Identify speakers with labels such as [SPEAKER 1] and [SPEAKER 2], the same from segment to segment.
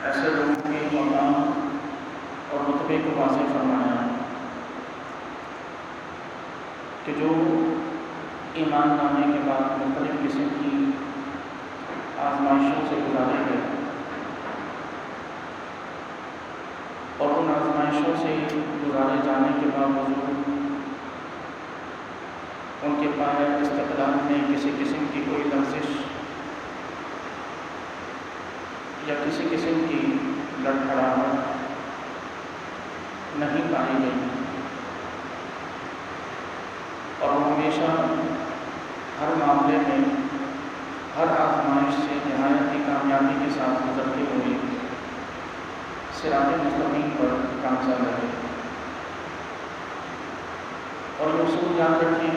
[SPEAKER 1] ایسے لوگوں کے مقام اور رتبے کو واضح فرمایا کہ جو ایمان لانے کے بعد مختلف قسم کی آزمائشوں سے گزارے گئے اور ان آزمائشوں سے گزارے جانے کے باوجود ان کے پائے استقلال میں کسی قسم کی کوئی لرزش یا کسی قسم کی لڑکھڑاہٹ نہیں پائی گئی اور وہ ہمیشہ ہر معاملے میں ہر آزمائش سے نہایت ہی کامیابی کے ساتھ گزرتے ہوئے صراط مستقیم پر کامیاب رہے۔ اور یہ اصول یاد رکھیں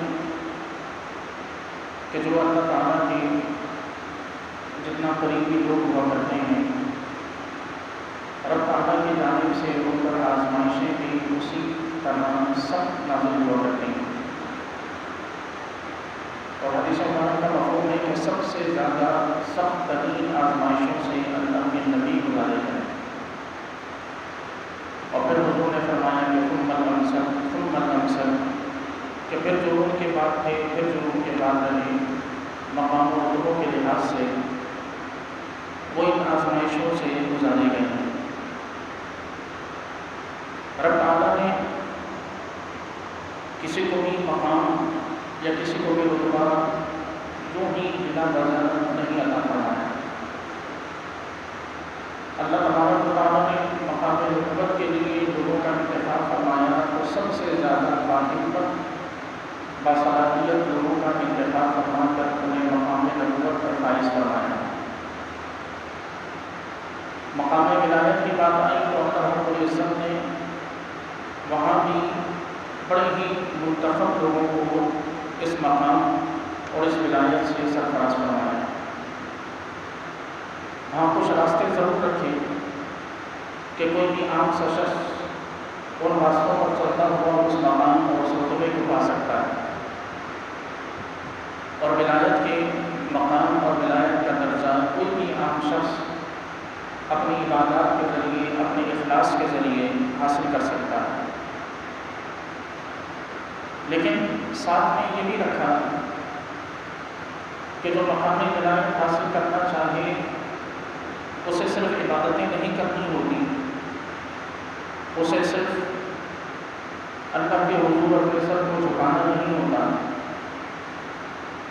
[SPEAKER 1] کہ جو اللہ تعالیٰ کے جتنا قریبی لوگ ہوا کرتے ہیں رب تعالیٰ کی جانب سے ان پر آزمائشیں بھی اسی طرح سخت نازل ہوا کرتی ہیں، اور حدیث مبارکہ کا مفہوم ہے کہ سب سے زیادہ سخت ترین آزمائشوں سے اللہ کے نبی گزارے ہیں۔ اور پھر حضور نے فرمایا کہ ثم الامثل کہ پھر جو ان کے بعد تھے پھر جو ان کے بعد رہے مقام و رتبوں کے لحاظ سے وہ ان آزمائشوں سے گزارے گئے ہیں۔ رب تعالیٰ نے کسی کو بھی مقام یا کسی کو بھی رتبہ جو ہی بلا وجہ نہیں عطا فرمایا۔ اللہ تبارک و تعالیٰ نے مقام رتبت کے لیے لوگوں کا انتخاب فرمایا تو سب سے زیادہ باہمت باصلاحیت لوگوں کا انتخاب فرما کر انہیں مقام نبوت پر فائز فرمایا۔ مقام ولایت کی بات آئی تو اللہ رب العزت نے وہاں بھی بڑے ہی منتخب لوگوں کو اس مقام اور اس ولایت سے سرفراز فرمایا۔ ہاں کچھ راستے ضرور رکھے کہ کوئی بھی عام سا شخص ان راستوں پر چلتا ہوا اس مقام اور اس رتبے کو پا سکتا ہے، اور ولایت کے مقام اور ولایت کا درجہ کوئی بھی عام شخص اپنی عبادات کے ذریعے اپنے اخلاص کے ذریعے حاصل کر سکتا ہے۔ لیکن ساتھ میں یہ بھی رکھا کہ جو مقامی ولایت حاصل کرنا چاہے اسے صرف عبادتیں نہیں کرنی ہوتی، اسے صرف اللہ کے حضور اور سر کو جھکانا نہیں ہوتا،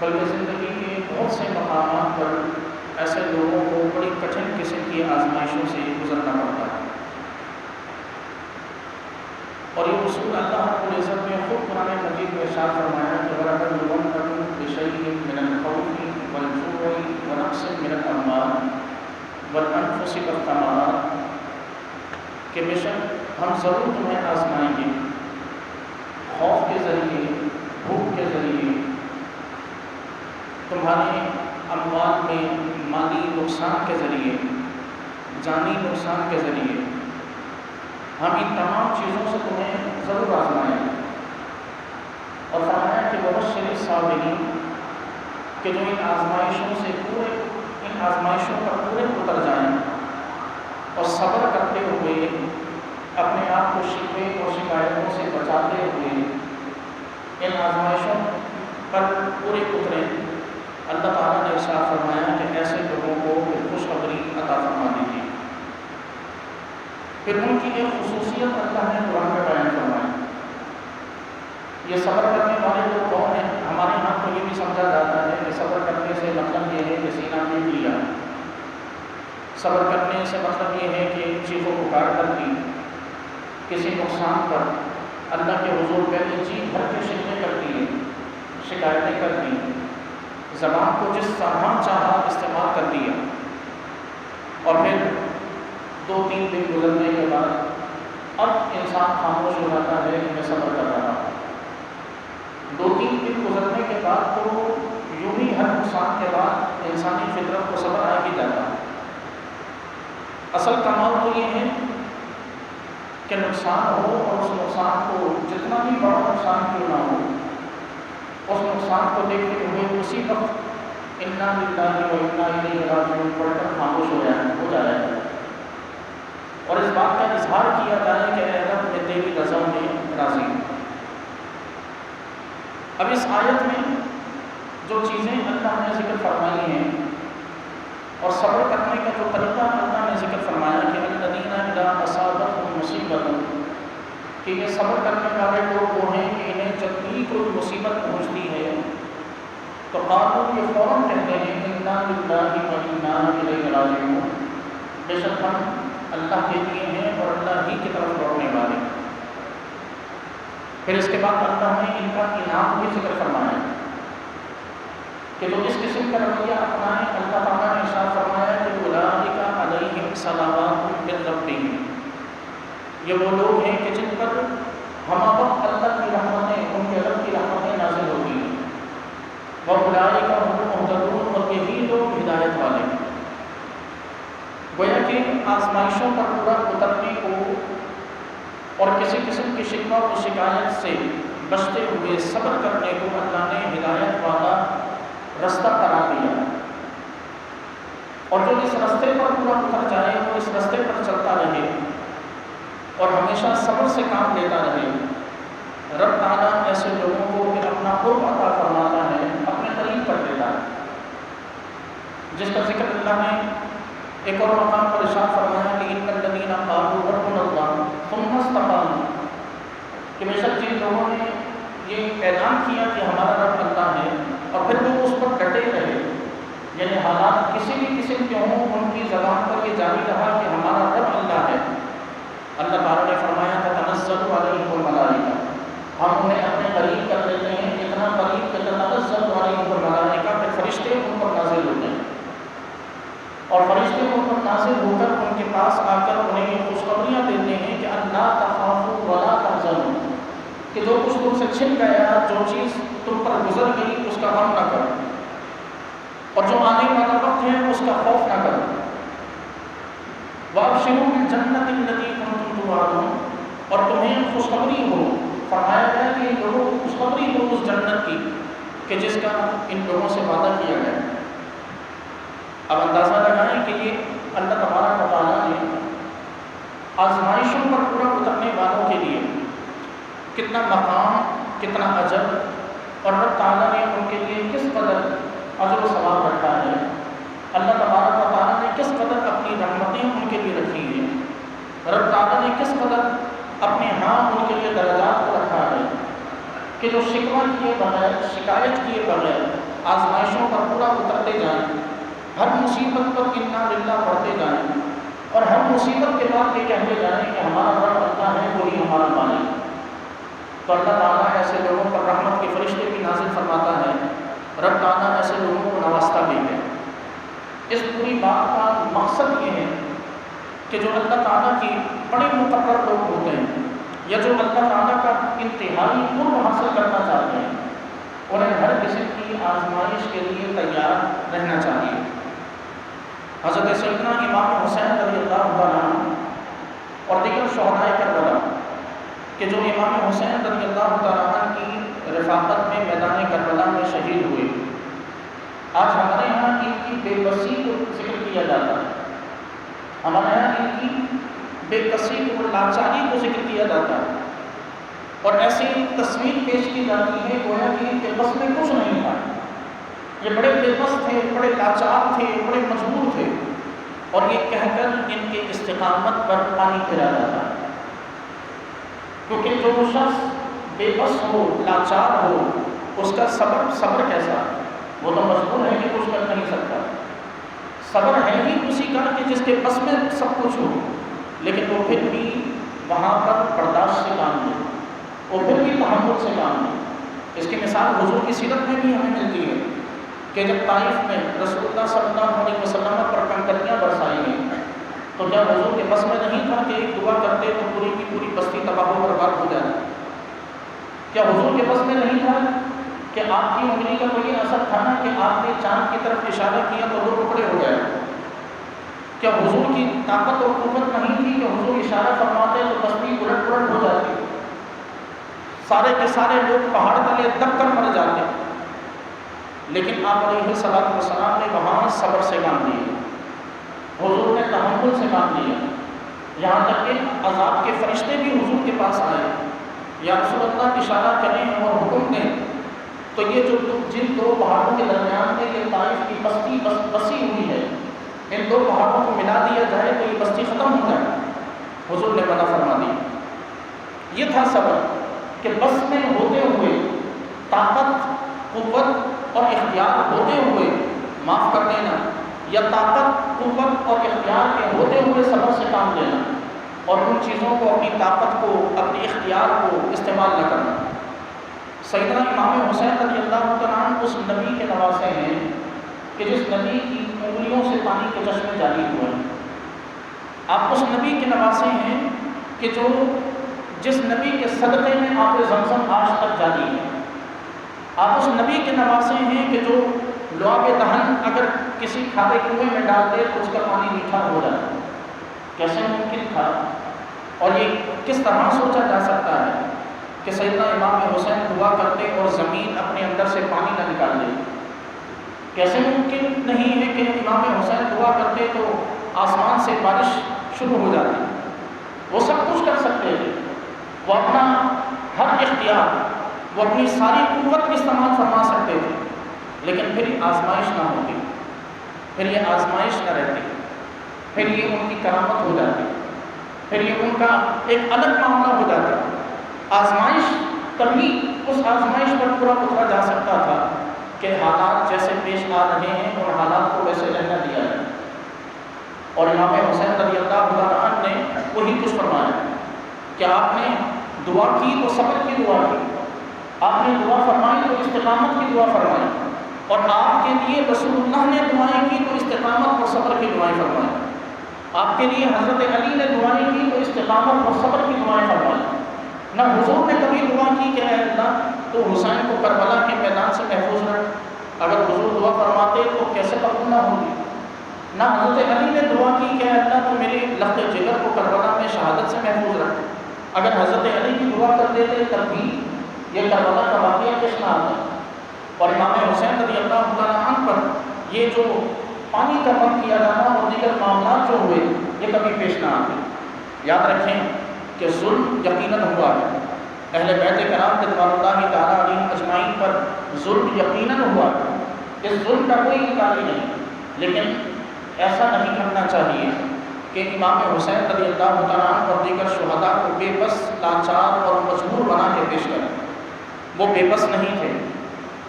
[SPEAKER 1] بلکہ زندگی کے بہت سے مقامات پر ایسے لوگوں کو بڑی کٹھن قسم کی آزمائشوں سے گزرنا پڑتا ہے۔ اور یہ اصول اللہ رب العزت نے خود قرآن مجید میں ارشاد فرمایا کہ وَلَنَبْلُوَنَّكُمْ بِشَيْءٍ مِّنَ الْخَوْفِ وَالْجُوعِ وَنَقْصٍ مِّنَ الْأَمْوَالِ وَالْأَنفُسِ وَالثَّمَرَاتِ کہ بے شک ہم ضرور تمہیں آزمائیں گے، خوف کے ذریعے، بھوک کے ذریعے، تمہارے اموال میں مالی نقصان کے ذریعے، جانی نقصان کے ذریعے، ہم ان تمام چیزوں سے تمہیں ضرور آزمائیں گے۔ اور فرمایا کہ وَبَشِّرِ الصَّابِرِينَ کہ جو ان آزمائشوں پر پورے اتر جائیں اور صبر کرتے ہوئے اپنے آپ کو شکوے اور شکایتوں سے بچاتے ہوئے ان آزمائشوں پر پورے اتریں، اللہ تعالیٰ نے ارشاد فرمایا کہ ایسے لوگوں کو خوشخبری عطا فرما دیجیے۔ پھر ان کی ایک خصوصیت اللہ نے قرآن میں بیان فرمائی۔ یہ صبر کرنے والے جو کون ہیں، ہمارے یہاں تو یہ بھی سمجھا جاتا ہے کہ صبر کرنے سے مطلب یہ ہے کہ سینہ میں لیا، صبر کرنے سے مطلب یہ ہے کہ چیخ و پکار کر دی، کسی نقصان پر اللہ کے حضور پہلے جی بھر کے شکوے کر دیے، شکایتیں کر دی، زبان کو جس طرح چاہا استعمال کر دیا، اور پھر 2-3 دن گزرنے کے بعد اب انسان خاموش ہو جاتا ہے کہ میں صبر کر رہا ہوں۔ 2-3 دن گزرنے کے بعد تو یوں ہی ہر نقصان کے بعد انسانی فطرت کو صبر آ ہی جاتا ہے۔ اصل کمال تو یہ ہے کہ نقصان ہو اور اس نقصان کو جتنا بھی بڑا نقصان کیوں نہ ہو، اس نقصان کو دیکھتے ہوئے اسی وقت انا للہ و انا الیہ راجعون پڑھ کر خاموش ہو جائے۔ تیری رضا میں راضی ہوں۔ اب اس آیت میں جو چیزیں اللہ نے ذکر فرمائی ہیں اور صبر کرنے کا جو طریقہ اللہ نے ذکر فرمایا کہ الذین اذا اصابتهم مصیبۃ، کہ یہ صبر کرنے والے لوگ وہ ہیں کہ انہیں جب بھی کوئی مصیبت پہنچتی ہے تو قالوا، یہ فوراً کہتے ہیں انا للہ و انا الیہ راجعون، بے شک ہم اللہ کے لیے ہیں اور اللہ ہی کی طرف لوٹنے والے ہیں۔ پھر اس کے بعد اللہ نے ان کا انعام بھی ذکر فرمایا کہ جو اس قسم کا رویہ اپنائیں، اللہ تعالیٰ نے ارشاد فرمایا کہ اولئک علیہم صلوات من ربہم، یہ وہ لوگ ہیں کہ جن پر ہمہ وقت اللہ کی رحمتیں، ان کے رب کی رحمتیں نازل ہوتی ہیں، وَأُولَٰئِكَ هُمُ الْمُهْتَدُونَ، اور یہی لوگ ہدایت والے ہیں۔ گویا کہ آزمائشوں پر پورا اترنے کو اور کسی قسم کی شکوہ و شکایت سے بچتے ہوئے صبر کرنے کو اللہ نے ہدایت والا رستہ قرار دیا، اور جو اس رستے پر پورا اتر جائے وہ اس رستے پر چلتا رہے اور ہمیشہ صبر سے کام لیتا رہے، رب تعالیٰ ایسے لوگوں کو پھر اپنا قرب عطا فرماتا ہے، اپنے قریب کر دیتا ہے، جس کا ذکر اللہ نے ایک اور مقام پر ارشاد فرمایا کہ ان الذین قالوا ربنا اللہ ثم استقاموا، کہ بے شک جن لوگوں نے یہ اعلان کیا کہ ہمارا رب اللہ ہے اور پھر وہ اس پر ڈٹے رہے، یعنی حالات کسی بھی قسم کے ہوں ان کی زبان پر یہ جاری رہا کہ ہمارا رب اللہ ہے، اللہ تعالیٰ نے فرمایا تھا تنزل علیہم الملائکہ، ہم انہیں اپنے قریب کر لیتے ہیں، اتنا قریب کہ تنزل علیہم الملائکہ، پھر فرشتے ان پر نازل ہوتے ہیں، اور فرشتے ان پر نازل ہو کر ان کے پاس آ کر انہیں یہ خوشخبریاں دیتے ہیں کہ اللہ تخافوا ولا تحزنوا، کہ جو کچھ تم سے چھن گیا، جو چیز تم پر گزر گئی اس کا غم نہ کرو، اور جو آنے والا وقت ہے اس کا خوف نہ کرو، وَأَبْشِرُوا بِالْجَنَّةِ الَّتِي كُنتُمْ تُوعَدُونَ، اور تمہیں خوشخبری ہو، فرمایا گیا کہ ان لوگوں کو خوشخبری ہو اس جنت کی کہ جس کا ان لوگوں سے وعدہ کیا گیا۔ اب اندازہ لگائیں کہ یہ اللہ تبارک و تعالیٰ نے آزمائشوں پر پورا اترنے والوں کے لیے کتنا مقام، کتنا اجر، اور رب تعالیٰ نے ان کے لیے کس قدر اجر و ثواب رکھا ہے، اللہ تبارک و تعالیٰ نے کس قدر اپنی رحمتیں ان کے لیے رکھی ہیں، رب تعالیٰ نے کس قدر اپنے ہاں ان کے لیے درجات کو رکھا ہے کہ جو شکوہ کیے بغیر، شکایت کیے بغیر آزمائشوں پر پورا اترتے جائیں، ہر مصیبت پر انا للہ پڑھتے جائیں، اور ہر مصیبت کے بعد یہ کہتے جائیں کہ ہمارا رب اللہ ہے، وہی ہمارا مالک، تو اللہ تعالیٰ ایسے لوگوں پر رحمت کے فرشتے بھی نازل فرماتا ہے، رب تعالیٰ ایسے لوگوں کو نوازتا بھی ہے۔ اس پوری بات کا مقصد یہ ہے کہ جو اللہ تعالیٰ کی بڑے مقرر لوگ ہوتے ہیں، یا جو اللہ تعالیٰ کا انتہائی قرب حاصل کرنا چاہتے ہیں، انہیں ہر قسم کی آزمائش کے لیے تیار رہنا چاہیے۔ حضرت سیدنا امام حسین رضی اللہ تعالیٰ عنہ اور دیگر شہدائے کربلا کہ جو امام حسین رضی اللہ تعالیٰ عنہ کی رفاقت میں میدان کربلا میں شہید ہوئے، آج ہمارے یہاں ان کی بے بسی کو ذکر کیا جاتا ہے، ہمارے یہاں ان کی بے کسی کو، لاچاری کو ذکر کیا جاتا ہے، اور ایسی تصویر پیش کی جاتی ہے گویا کہ ان کے بس میں کچھ نہیں تھا، یہ بڑے بے بس تھے، بڑے لاچار تھے، بڑے مجبور تھے، اور یہ کہہ کر ان کے استقامت پر پانی پھیرا جاتا ہے، کیونکہ جو شخص بے بس ہو، لاچار ہو، اس کا صبر کیسا، وہ تو مجبور ہے کہ کچھ کر نہیں سکتا، صبر ہے ہی اسی کا کہ جس کے بس میں سب کچھ ہو، لیکن وہ پھر بھی وہاں پر برداشت سے کام لے، وہ پھر بھی تحمل سے کام لے۔ اس کی مثال حضور کی سیرت میں بھی ہمیں ملتی ہے کہ جب طائف میں رسول اللہ صلی اللہ علیہ وسلم پر کنکریاں برسائی گئیں، تو جب حضور کے بس میں نہیں تھا کہ ایک دعا کرتے تو پوری کی پوری بستی تباہ و برباد ہو جائے، کیا حضور کے بس میں نہیں تھا کہ آپ کی انگلی کا کوئی اثر تھا نا کہ آپ نے چاند کی طرف اشارہ کیا تو دو ٹکڑے ہو گئے؟ کیا حضور کی طاقت اور قوت نہیں تھی کہ حضور اشارہ فرماتے تو بستی الٹ پلٹ ہو جاتی، سارے کے سارے لوگ پہاڑ تلے دب کر مر جاتے؟ لیکن آپ علیہ الصلوۃ والسلام نے وہاں صبر سے کام لیا، حضور نے تحمل سے کام لیا، یہاں تک کہ عذاب کے فرشتے بھی حضور کے پاس آئے، یا رسول اللہ اشارہ کریں اور حکم دیں تو یہ جو جن دو پہاڑوں کے درمیان میں یہ طائف کی بستی بسی ہوئی ہے، ان دو پہاڑوں کو ملا دیا جائے تو یہ بستی ختم ہو جائے، حضور نے منع فرما دی۔ یہ تھا صبر کہ بس میں ہوتے ہوئے، طاقت، قوت اور اختیار ہوتے ہوئے معاف کر دینا، یا طاقت، قوت اور اختیار کے ہوتے ہوئے صبر سے کام لینا، اور ان چیزوں کو، اپنی طاقت کو، اپنی اختیار کو استعمال نہ کرنا۔ سیدنا امام حسین رضی اللہ تعالیٰ عنہ اس نبی کے نواسے ہیں کہ جس نبی کی انگلیوں سے پانی کے چشمے جاری ہوئے ہیں۔ آپ اس نبی کے نواسے ہیں کہ جس نبی کے صدقے میں آب زمزم آج تک جاری ہے۔ آپ اس نبی کے نواسے ہیں کہ جو لعاب دہن اگر کسی کھارے کنویں میں ڈال دے تو اس کا پانی میٹھا ہو جاتا ہے۔ کیسے ممکن تھا، اور یہ کس طرح سوچا جا سکتا ہے کہ سیدنا امام حسین دعا کرتے اور زمین اپنے اندر سے پانی نہ نکال دے؟ کیسے ممکن نہیں ہے کہ امام حسین دعا کرتے تو آسمان سے بارش شروع ہو جاتی؟ وہ سب کچھ کر سکتے تھے، وہ اپنا ہر اختیار، وہ اپنی ساری قوت استعمال فرما سکتے تھے، لیکن پھر یہ آزمائش نہ ہوتی، پھر یہ آزمائش نہ رہتی، پھر یہ ان کی کرامت ہو جاتی، پھر یہ ان کا ایک الگ معاملہ ہو جاتا۔ آزمائش تبھی اس آزمائش پر پورا اترا جا سکتا تھا کہ حالات جیسے پیش آ رہے ہیں اور حالات کو ویسے رہنا دیا ہے۔ اور امام حسین رضی اللہ تعالیٰ عنہ نے وہی کچھ فرمایا کہ آپ نے دعا کی تو صبر کی دعا کی، آپ نے دعا فرمائی تو استقامت کی دعا فرمائی، اور آپ کے لیے رسول اللہ نے دعائیں کی تو استقامت اور صبر کی دعائیں فرمائی، آپ کے لیے حضرت علی نے دعائیں کی تو استقامت اور صبر کی دعائیں فرمائی۔ نہ حضور نے کبھی دعا کی کہ اے اللہ تو حسین کو کربلا کے میدان سے محفوظ رکھ، اگر حضور دعا فرماتے تو کیسے قبول نہ ہوگی؟ نہ حضرت علی نے دعا کی کہ اے اللہ تو میرے لخت جگر کو کربلا میں شہادت سے محفوظ رکھ، اگر حضرت علی کی دعا کر دیتے تب بھی یہ کربلا کا واقعہ پیش نہ آتا۔ اور امام حسین رضی اللہ تعالیٰ عنہ پر یہ جو پانی کا بند کیا جانا اور دیگر معاملات جو ہوئے یہ کبھی پیش نہ آتے۔ یاد رکھیں کہ ظلم یقیناً ہوا ہے، اہل بیت کرام رضوان اللہ تعالیٰ علیہم اجمعین پر ظلم یقیناً ہوا ہے، اس ظلم کا کوئی انکار نہیں، لیکن ایسا نہیں کرنا چاہیے کہ امام حسین رضی اللہ تعالیٰ عنہ اور دیگر شہداء کو بے بس، لاچار اور مجبور بنا کے پیش کریں۔ وہ بے بس نہیں تھے،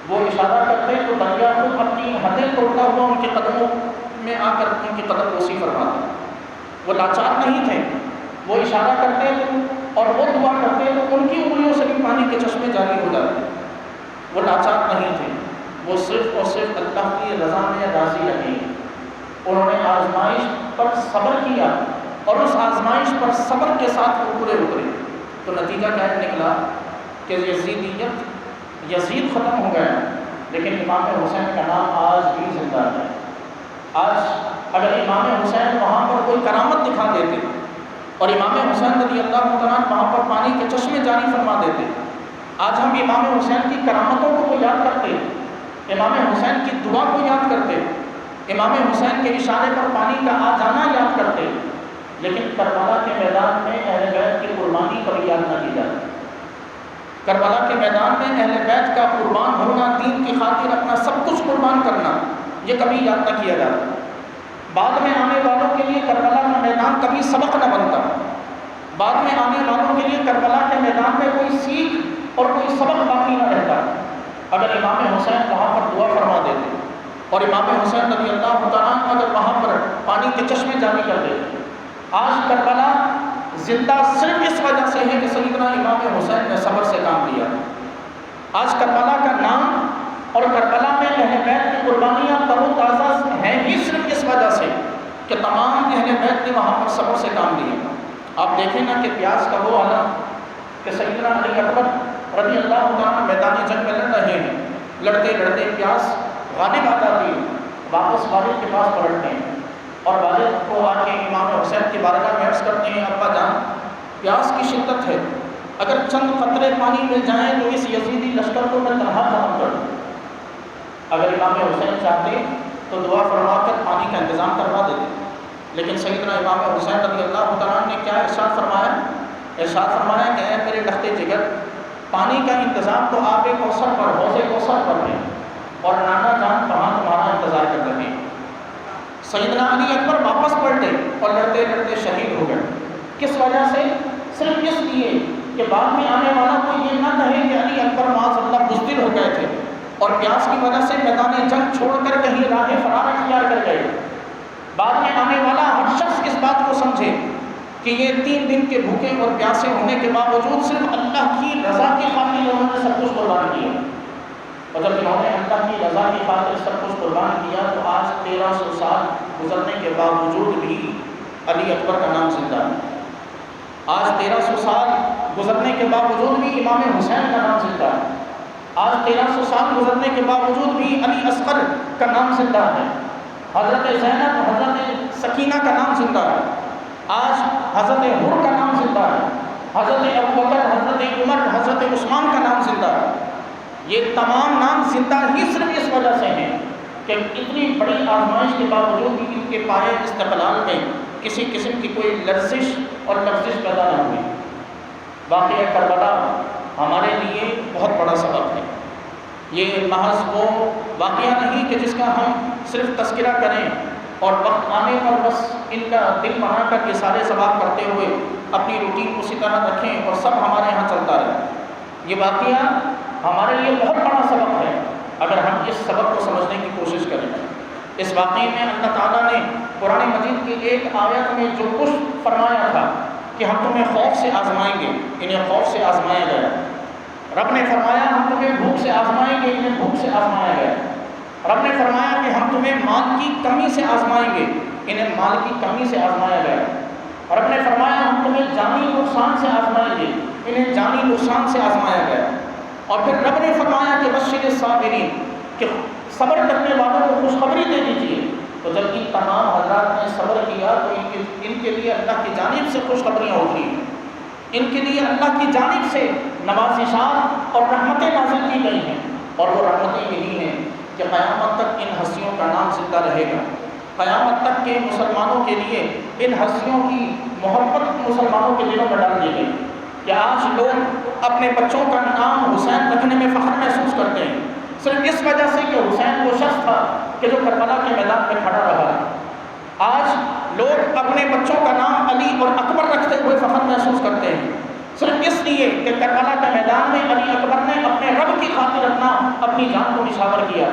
[SPEAKER 1] وہ اشارہ کرتے تو دریا خود اپنی حدیں توڑتا ہوا ان کے قدموں میں آ کر ان کی قدم بوسی فرماتا۔ وہ لاچار نہیں تھے، وہ اشارہ کرتے تو اور وہ دعا کرتے تو ان کی انگلیوں سے بھی پانی کے چشمے جاری ہو جاتے۔ وہ لاچار نہیں تھے، وہ صرف اور صرف اللہ کی رضا میں راضی رہے۔ انہوں نے آزمائش پر صبر کیا اور اس آزمائش پر صبر کے ساتھ وہ پورے اترے، تو نتیجہ کیا نکلا کہ یزید ختم ہو گیا، لیکن امام حسین کا نام آج بھی زندہ ہے۔ آج اگر امام حسین وہاں پر کوئی کرامت دکھا دیتے اور امام حسین رضی اللہ تعالیٰ عنہ وہاں پر پانی کے چشمے جاری فرما دیتے، آج ہم امام حسین کی کرامتوں کو تو یاد کرتے، امام حسین کی دعا کو یاد کرتے، امام حسین کے اشارے پر پانی کا آ جانا یاد کرتے، لیکن کربلا کے میدان میں اہل بیت کی قربانی کبھی یاد نہ کی جاتی۔ کربلا کے میدان میں اہل بیت کا قربان ہونا، دین کی خاطر اپنا سب کچھ قربان کرنا، یہ کبھی یاد نہ کیا جاتا۔ بعد میں آنے والوں کے لیے کربلا کا میدان کبھی سبق نہ بنتا، بعد میں آنے والوں کے لیے کربلا کے میدان میں کوئی سیکھ اور کوئی سبق باقی نہ رہتا اگر امام حسین وہاں پر دعا فرما دیتے اور امام حسین رضی اللہ تعالیٰ عنہ اگر وہاں پر پانی کے چشمے جاری کر دیتے۔ آج کربلا زندہ صرف اس وجہ سے ہے کہ سیدنا امام حسین نے صبر سے کام لیا۔ آج کربلا کا نام اور کربلا میں اہل بیت کی قربانیاں تر و تازہ ہیں ہی صرف اس وجہ سے کہ تمام اہل بیت نے وہاں پر صبر سے کام لیا۔ آپ دیکھیں نا کہ پیاس کا وہ عالم کہ سیدنا علی اکبر رضی اللہ تعالیٰ میدان جنگ میں لڑ رہے ہیں، لڑتے لڑتے پیاس غالب آ جاتی ہے، واپس والد کے پاس پلٹتے ہیں اور والد کو آ کے امام حسین کی بارگاہ میں عرض کرتے ہیں، ابا جان پیاس کی شدت ہے، اگر چند قطرے پانی مل جائیں تو اس یزیدی لشکر کو میں تنہا ختم کر دوں۔ اگر امام حسین چاہتے تو دعا فرما کر پانی کا انتظام کروا دیتے، لیکن سیدنا امام حسین رضی اللہ تعالیٰ نے ارشاد فرمایا کہ اے میرے لختے جگر، پانی کا انتظام تو آب کوثر پر، حوض کوثر پر ہے، اور نانا جان وہاں تمہارا انتظار کر رہے ہیں۔ سیدنا علی اکبر واپس پلٹے اور لڑتے لڑتے شہید ہو گئے۔ کس وجہ سے؟ صرف اس لیے کہ بعد میں آنے والا کوئی یہ نہ کہے کہ علی اکبر معاذ اللہ بزدل ہو گئے تھے اور پیاس کی وجہ سے میدان جنگ چھوڑ کر کہیں راہ فرار اختیار کر گئے۔ بعد میں آنے والا ہر شخص اس بات کو سمجھے کہ یہ 3 دن کے بھوکے اور پیاسے ہونے کے باوجود صرف اللہ کی رضا کی خاطر انہوں نے سب کچھ قربان کیا، اور جب انہوں نے اللہ کی رضا کی خاطر سب کچھ قربان کیا تو آج 1300 سال گزرنے کے باوجود بھی علی اکبر کا نام زندہ ہے۔ آج 1300 سال گزرنے کے باوجود بھی امام حسین کا نام زندہ ہے۔ آج 1300 سال گزرنے کے باوجود بھی علی اصغر کا نام زندہ ہے۔ حضرت زینب، حضرت سکینہ کا نام زندہ ہے۔ آج حضرت حر کا نام زندہ ہے۔ حضرت ابوبکر، حضرت عمر، حضرت عثمان کا نام زندہ ہے۔ یہ تمام نام زندہ ہی صرف اس وجہ سے ہیں کہ اتنی بڑی آزمائش کے باوجود بھی ان کے پائے استقلال میں کسی قسم کی کوئی لرزش اور لغزش پیدا نہ ہوئی۔ واقعہ کربلا ہمارے لیے بہت بڑا سبق ہے۔ یہ محض وہ واقعہ نہیں کہ جس کا ہم صرف تذکرہ کریں اور وقت آنے پر بس ان کا دل بنا کر یہ سارے ثواب کرتے ہوئے اپنی روٹین اسی طرح رکھیں اور سب ہمارے یہاں چلتا رہے۔ یہ واقعہ ہمارے لیے بہت بڑا سبق ہے اگر ہم اس سبق کو سمجھنے کی کوشش کریں۔ اس واقعے میں اللہ تعالیٰ نے قرآن مجید کی ایک آیت میں جو کچھ فرمایا تھا کہ ہم تمہیں خوف سے آزمائیں گے، انہیں خوف سے آزمایا گیا۔ رب نے فرمایا ہم تمہیں بھوک سے آزمائیں گے، انہیں بھوک سے آزمایا گیا۔ رب نے فرمایا کہ ہم تمہیں مال کی کمی سے آزمائیں گے، انہیں مال کی کمی سے آزمایا گیا۔ رب نے فرمایا ہم تمہیں جانی نقصان سے آزمائیں گے، انہیں جانی نقصان سے آزمایا گیا۔ اور پھر رب نے فرمایا کہ بشر الصابرین، کہ صبر کرنے والوں کو خوشخبری دے دیجیے۔ تو جب ان تمام حضرات نے صبر کیا تو ان کے لیے اللہ کی جانب سے خوشخبریاں ہوتی ہیں، ان کے لیے اللہ کی جانب سے نوازشات اور رحمتیں نازل کی گئی ہیں، اور وہ رحمتیں یہی ہیں کہ قیامت تک ان ہستیوں کا نام زندہ رہے گا۔ قیامت تک کے مسلمانوں کے لیے ان ہستیوں کی محبت مسلمانوں کے دلوں میں ڈال دی گئی کہ آج لوگ اپنے بچوں کا نام حسین رکھنے میں فخر محسوس کرتے ہیں، صرف اس وجہ سے کہ حسین وہ شخص تھا کہ جو کربلا کے میدان میں کھڑا رہا۔ آج لوگ اپنے بچوں کا نام علی اور اکبر رکھتے ہوئے فخر محسوس کرتے ہیں، صرف اس لیے کہ کربلا کے میدان میں علی اکبر نے اپنے رب کی خاطر اپنی جان کو نشاور کیا۔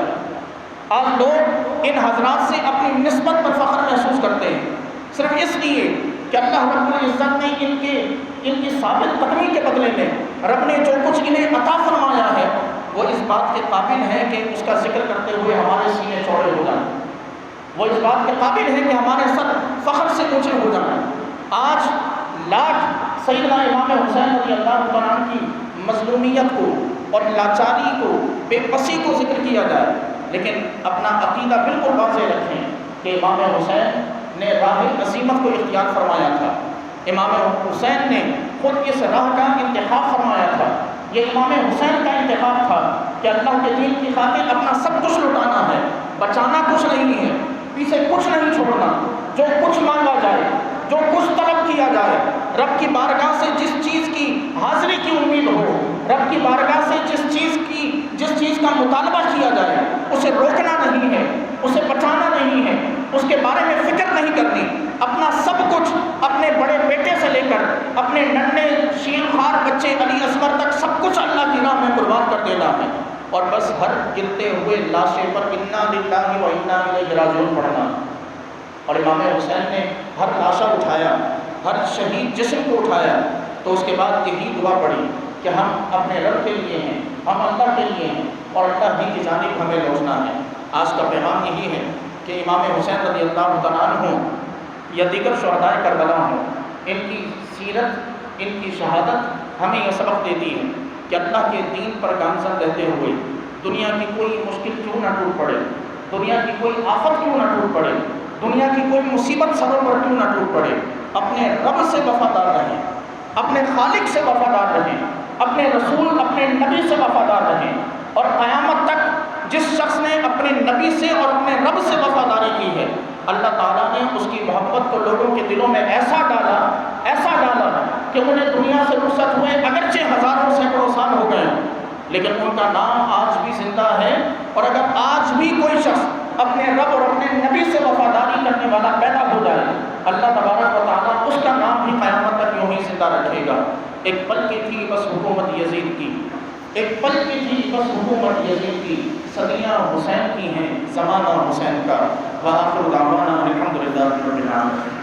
[SPEAKER 1] آج لوگ ان حضرات سے اپنی نسبت پر فخر محسوس کرتے ہیں، صرف اس لیے کہ اللہ رب العزت نے ان کی ثابت قدمی کے بدلے میں رب نے جو کچھ انہیں عطا فرمایا ہے وہ اس بات کے قابل ہے کہ اس کا ذکر کرتے ہوئے ہمارے سینے چوڑے ہو جائیں، وہ اس بات کے قابل ہے کہ ہمارے سر فخر سے اونچے ہو جائیں۔ آج لاکھ سیدنا امام حسین رضی اللہ تعالیٰ عنہ کی مظلومیت کو اور لاچاری کو، بے بسی کو ذکر کیا جائے، لیکن اپنا عقیدہ بالکل واضح رکھیں کہ امام حسین نے راہ عظیمت کو اختیار فرمایا تھا۔ امام حسین نے خود اس راہ کا انتخاب فرمایا تھا۔ یہ امام حسین کا انتخاب تھا کہ اللہ کے دین کی خاطر اپنا سب کچھ لٹانا ہے، بچانا کچھ نہیں ہے، پیچھے کچھ نہیں چھوڑنا، جو کچھ مانگا جائے، جو کچھ طلب کیا جائے، رب کی بارگاہ سے جس چیز کی حاضری کی امید ہو، رب کی بارگاہ سے جس چیز کا مطالبہ کیا جائے، اسے روکنا نہیں ہے، اسے بچانا نہیں ہے، اس کے بارے میں فکر نہیں کرنی، اپنا سب کچھ اپنے بڑے بیٹے سے لے کر اپنے ننھے شیر خوار بچے علی اصغر تک سب کچھ اللہ کی راہ میں قربان کر دینا ہے، اور بس ہر گرتے ہوئے لاشے پر انا للہ و انا الیہ راجعون پڑھنا۔ اور امام حسین نے ہر لاشا اٹھایا، ہر شہید جسم کو اٹھایا، تو اس کے بعد یہی دعا پڑھی کہ ہم اپنے رب کے لیے ہیں، ہم اللہ کے لیے ہیں، اور اللہ ہی کی جانب ہمیں لوٹنا ہے۔ آج کا پیغام یہی ہے کہ امام حسین رضی اللہ تعالیٰ عنہ یا دیگر شہدائے کربلا ہوں، ان کی سیرت، ان کی شہادت ہمیں یہ سبق دیتی ہے کہ اللہ کے دین پر گامزن رہتے ہوئے دنیا کی کوئی مشکل کیوں نہ ٹوٹ پڑے، دنیا کی کوئی آفت کیوں نہ ٹوٹ پڑے، دنیا کی کوئی مصیبت سروں پر کیوں نہ ٹوٹ پڑے، اپنے رب سے وفادار رہیں، اپنے خالق سے وفادار رہیں، اپنے رسول، اپنے نبی سے وفادار رہیں، اور قیامت تک جس شخص نے اپنے نبی سے اور اپنے رب سے وفاداری کی ہے، اللہ تعالیٰ نے اس کی محبت کو لوگوں کے دلوں میں ایسا ڈالا کہ انہیں دنیا سے رخصت ہوئے اگرچہ ہزاروں سینکڑوں سال ہو گئے، لیکن ان کا نام آج بھی زندہ ہے۔ اور اگر آج بھی کوئی شخص اپنے رب اور اپنے نبی سے وفاداری کرنے والا پیدا ہو جائے، اللہ تبارک و تعالیٰ اس کا نام بھی قیامت تک یوں ہی زندہ رکھے گا۔ ایک پل کی تھی بس حکومت یزید کی، ایک پل کی تھی بس حکومت یزید کی، صدیاں حسین کی ہیں، زمانہ حسین کا۔ وآخر دعوانا الحمدللہ رب العالمین۔